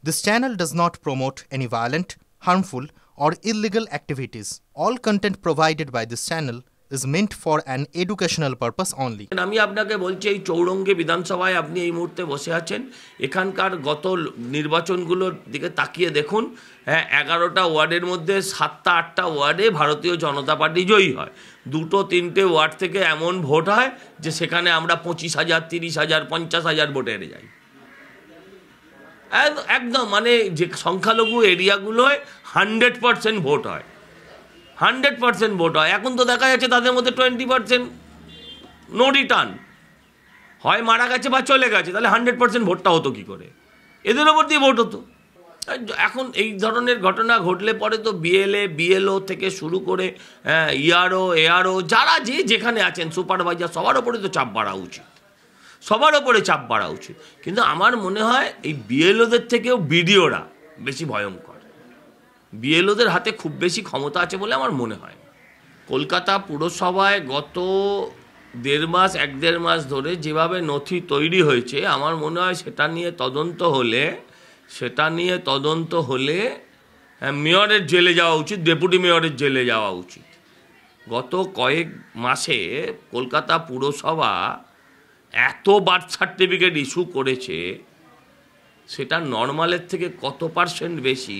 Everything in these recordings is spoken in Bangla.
This channel does not promote any violent, harmful, or illegal activities. All content provided by this channel is meant for an educational purpose only. আমি আপনাকে বলছি এই চৌরঙ্গী বিধানসভায় আপনি এই মুহূর্তে বসে আছেন। এখানকার গত নির্বাচনগুলোর দিকে তাকিয়ে দেখুন, হ্যাঁ 11টা ওয়ার্ডের মধ্যে 7টা 8টা ওয়ার্ডে ভারতীয় জনতা পার্টি জয়ী হয়। 2-3টে ওয়ার্ড থেকে এমন ভোট হয় যে সেখানে আমরা 25,000, 30,000, 50,000 ভোটে হেরে যাই। একদম মানে যে সংখ্যালঘু এরিয়াগুলোয় 100% ভোট হয়, 100% ভোট হয়। এখন তো দেখা যাচ্ছে তাদের মধ্যে 20% নো রিটার্ন, হয় মারা গেছে বা চলে গেছে। তাহলে 100% ভোটটা হতো কী করে? এদের ওপর দিয়ে ভোট হতো। এখন এই ধরনের ঘটনা ঘটলে পরে তো বিএলএ বিএলও থেকে শুরু করে ইআরও এআরও যারা যেখানে আছেন সুপারভাইজার সবার ওপরে তো চাপ বাড়া উচিত, সবার ওপরে চাপ বাড়া উচিত। কিন্তু আমার মনে হয় এই বিএলওদের থেকেও বিডিওরা বেশি ভয়ঙ্কর। বিএলওদের হাতে খুব বেশি ক্ষমতা আছে বলে আমার মনে হয়। কলকাতা পুরসভায় গত 1.5 মাস ধরে যেভাবে নথি তৈরি হয়েছে, আমার মনে হয় সেটা নিয়ে তদন্ত হলে মেয়রের জেলে যাওয়া উচিত, ডেপুটি মেয়রের জেলে যাওয়া উচিত। গত কয়েক মাসে কলকাতা পুরসভা এত বার্থ সার্টিফিকেট ইস্যু করেছে, সেটা নর্মালের থেকে কত % বেশি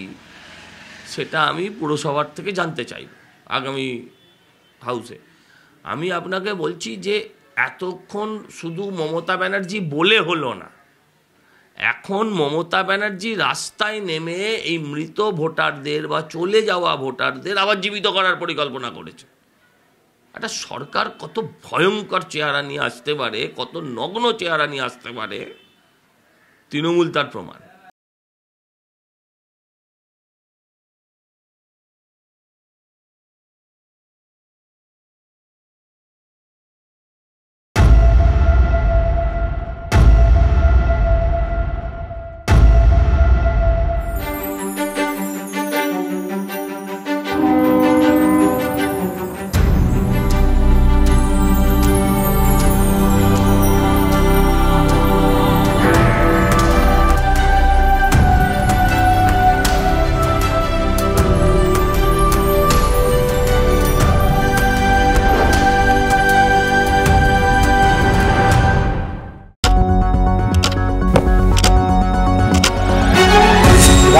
সেটা আমি পুরসভার থেকে জানতে চাইব আগামী হাউসে। আমি আপনাকে বলছি যে এতক্ষণ শুধু মমতা ব্যানার্জি বলে হলো না, এখন মমতা ব্যানার্জি রাস্তায় নেমে এই মৃত ভোটারদের বা চলে যাওয়া ভোটারদের আবার জীবিত করার পরিকল্পনা করেছে। একটা সরকার কত ভয়ঙ্কর চেহারা নিয়ে আসতে পারে, কত নগ্ন চেহারা নিয়ে আসতে পারে, তৃণমূল তার প্রমাণ।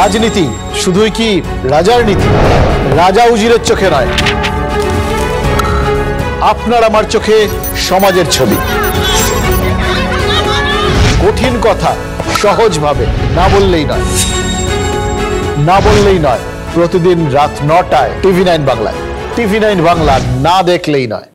রাজনীতি শুধুই কি রাজার নীতি? রাজা উজিরের চোখে নয়, আপনার আমার চোখে সমাজের ছবি। কঠিন কথা সহজভাবে না বললেই নয়। প্রতিদিন রাত 9টায় TV9 বাংলায়। TV9 বাংলা না দেখলেই নয়।